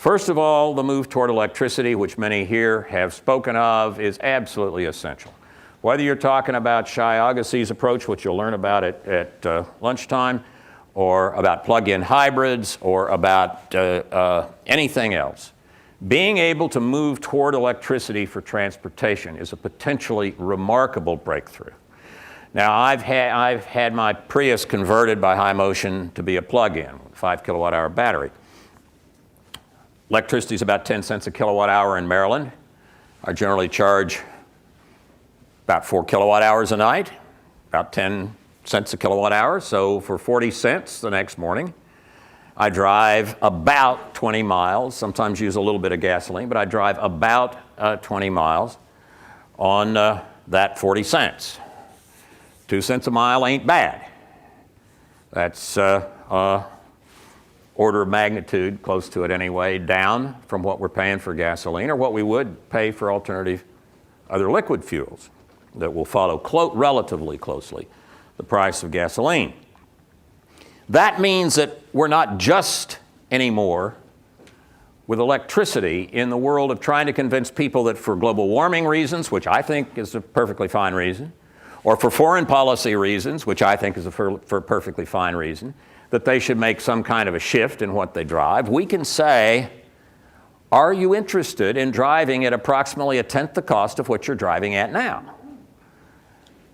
First of all, the move toward electricity, which many here have spoken of, is absolutely essential. Whether you're talking about Shai Agassi's approach, which you'll learn about at lunchtime, or about plug-in hybrids, or about anything else, being able to move toward electricity for transportation is a potentially remarkable breakthrough. Now, I've had my Prius converted by High Motion to be a plug-in, 5 kilowatt-hour battery. Electricity is about 10 cents a kilowatt-hour in Maryland. I generally charge about 4 kilowatt-hours a night, about 10 cents a kilowatt-hour. So for 40 cents the next morning, I drive about 20 miles, sometimes use a little bit of gasoline, but I drive about 20 miles on that 40 cents. 2 cents a mile ain't bad. That's order of magnitude, close to it anyway, down from what we're paying for gasoline or what we would pay for alternative other liquid fuels that will follow relatively closely the price of gasoline. That means that we're not just anymore with electricity in the world of trying to convince people that for global warming reasons, which I think is a perfectly fine reason, or for foreign policy reasons, which I think is a perfectly fine reason, that they should make some kind of a shift in what they drive. We can say, are you interested in driving at approximately a tenth the cost of what you're driving at now?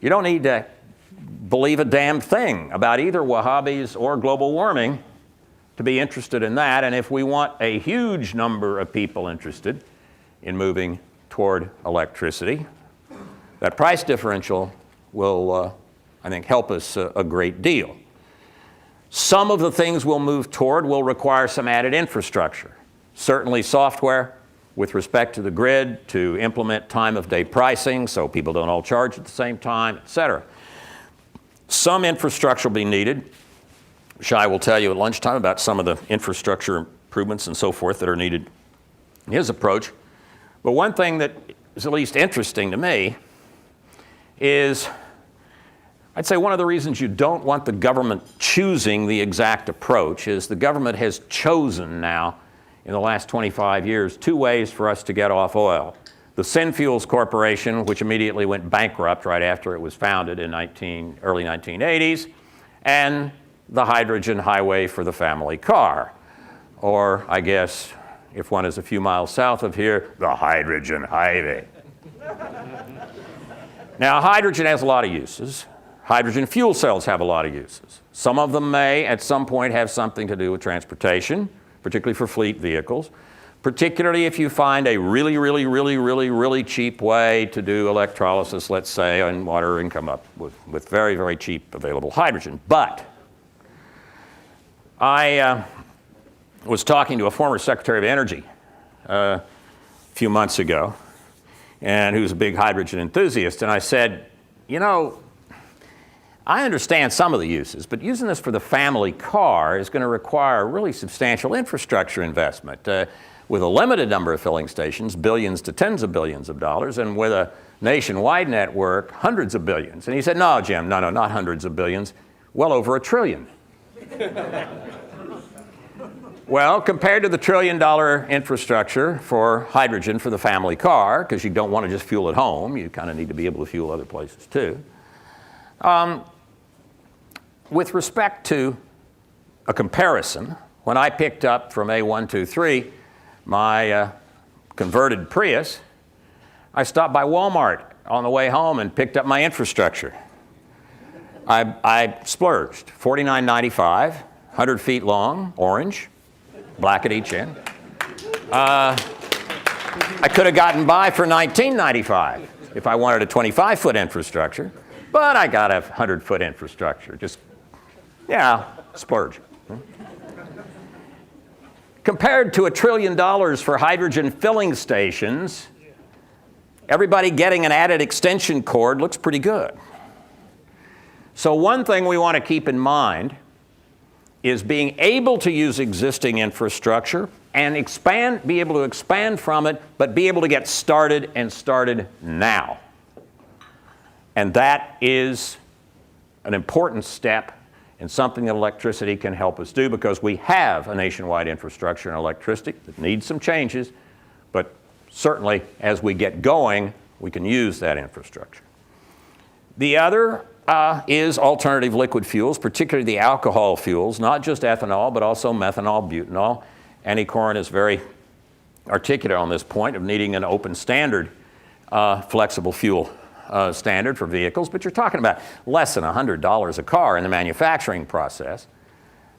You don't need to believe a damn thing about either Wahhabis or global warming to be interested in that. And if we want a huge number of people interested in moving toward electricity, that price differential will, I think, help us a great deal. Some of the things we'll move toward will require some added infrastructure. Certainly software with respect to the grid to implement time-of-day pricing so people don't all charge at the same time, et cetera. Some infrastructure will be needed. Shai will tell you at lunchtime about some of the infrastructure improvements and so forth that are needed in his approach. But one thing that is at least interesting to me is, I'd say one of the reasons you don't want the government choosing the exact approach is the government has chosen now in the last 25 years 2 ways for us to get off oil. The Synfuels Corporation, which immediately went bankrupt right after it was founded in early 1980s, and the hydrogen highway for the family car. Or, I guess, if one is a few miles south of here, the hydrogen highway. Now, hydrogen has a lot of uses. Hydrogen fuel cells have a lot of uses. Some of them may, at some point, have something to do with transportation, particularly for fleet vehicles, particularly if you find a really cheap way to do electrolysis, let's say, on water and come up with very, very cheap available hydrogen. But I was talking to a former Secretary of Energy a few months ago, and who's a big hydrogen enthusiast, and I said, you know, I understand some of the uses, but using this for the family car is going to require really substantial infrastructure investment with a limited number of filling stations, billions to tens of billions of dollars, and with a nationwide network, hundreds of billions. And he said, no, Jim, no, not hundreds of billions, well over $1 trillion. Well, compared to the $1 trillion infrastructure for hydrogen for the family car, because you don't want to just fuel at home, you kind of need to be able to fuel other places too. With respect to a comparison, when I picked up from A123 my converted Prius, I stopped by Walmart on the way home and picked up my infrastructure. I splurged, $49.95, 100 feet long, orange, black at each end. I could have gotten by for $19.95 if I wanted a 25-foot infrastructure, but I got a 100-foot infrastructure. Just, yeah, splurge. Compared to $1 trillion for hydrogen filling stations, everybody getting an added extension cord looks pretty good. So one thing we want to keep in mind is being able to use existing infrastructure and be able to expand from it, but be able to get started and started now. And that is an important step and something that electricity can help us do, because we have a nationwide infrastructure in electricity that needs some changes, but certainly as we get going, we can use that infrastructure. The other is alternative liquid fuels, particularly the alcohol fuels, not just ethanol, but also methanol, butanol. Annie Coren is very articulate on this point of needing an open standard, flexible fuel standard for vehicles, but you're talking about less than $100 a car in the manufacturing process.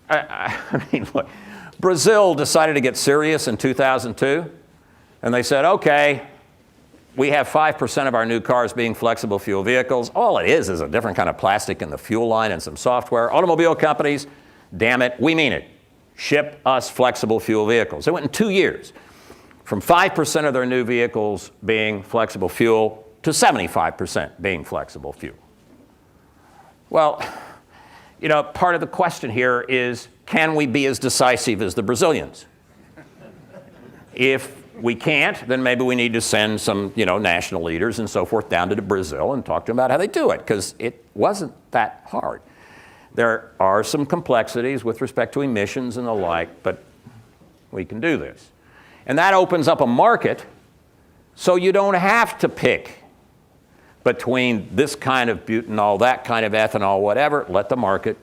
I mean, look, Brazil decided to get serious in 2002, and they said, okay, we have 5% of our new cars being flexible fuel vehicles. All it is a different kind of plastic in the fuel line and some software. Automobile companies, damn it, we mean it. Ship us flexible fuel vehicles. It went in 2 years from 5% of their new vehicles being flexible fuel to 75% being flexible fuel. Well, you know, part of the question here is, can we be as decisive as the Brazilians? If we can't, then maybe we need to send some, you know, national leaders and so forth down to Brazil and talk to them about how they do it, because it wasn't that hard. There are some complexities with respect to emissions and the like, but we can do this. And that opens up a market so you don't have to pick between this kind of butanol, that kind of ethanol, whatever. Let the market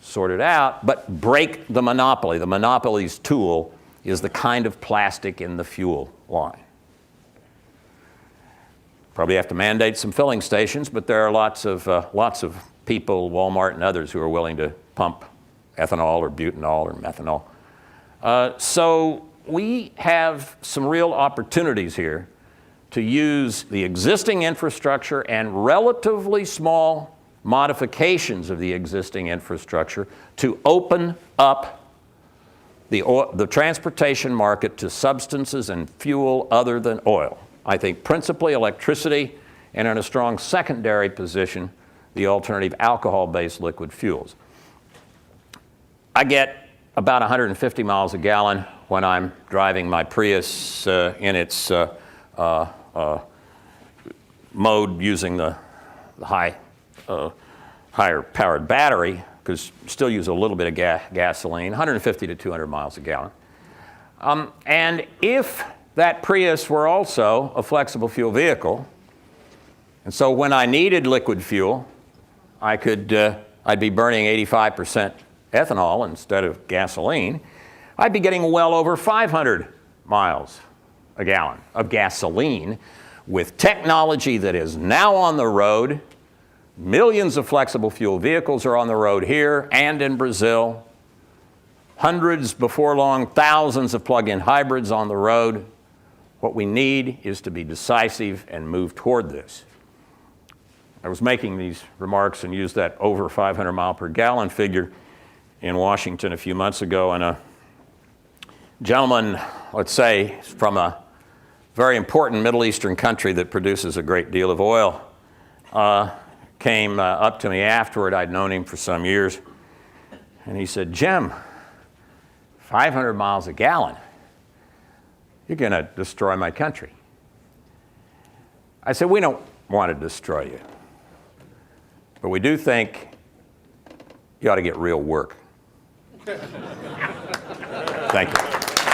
sort it out, but break the monopoly. The monopoly's tool is the kind of plastic in the fuel line. Probably have to mandate some filling stations, but there are lots of people, Walmart and others, who are willing to pump ethanol or butanol or methanol. So we have some real opportunities here to use the existing infrastructure and relatively small modifications of the existing infrastructure to open up the transportation market to substances and fuel other than oil. I think principally electricity, and in a strong secondary position, the alternative alcohol-based liquid fuels. I get about 150 miles a gallon when I'm driving my Prius in its mode using the higher powered battery, because still use a little bit of gasoline, 150 to 200 miles a gallon. And if that Prius were also a flexible fuel vehicle, and so when I needed liquid fuel, I'd be burning 85% ethanol instead of gasoline, I'd be getting well over 500 miles a gallon of gasoline with technology that is now on the road. Millions of flexible fuel vehicles are on the road here and in Brazil. Hundreds, before long, thousands of plug-in hybrids on the road. What we need is to be decisive and move toward this. I was making these remarks and used that over 500 mile per gallon figure in Washington a few months ago, and a gentleman, let's say, from a very important Middle Eastern country that produces a great deal of oil, came up to me afterward. I'd known him for some years, and he said, "Jim, 500 miles a gallon, you're going to destroy my country." I said, "We don't want to destroy you, but we do think you ought to get real work." Thank you.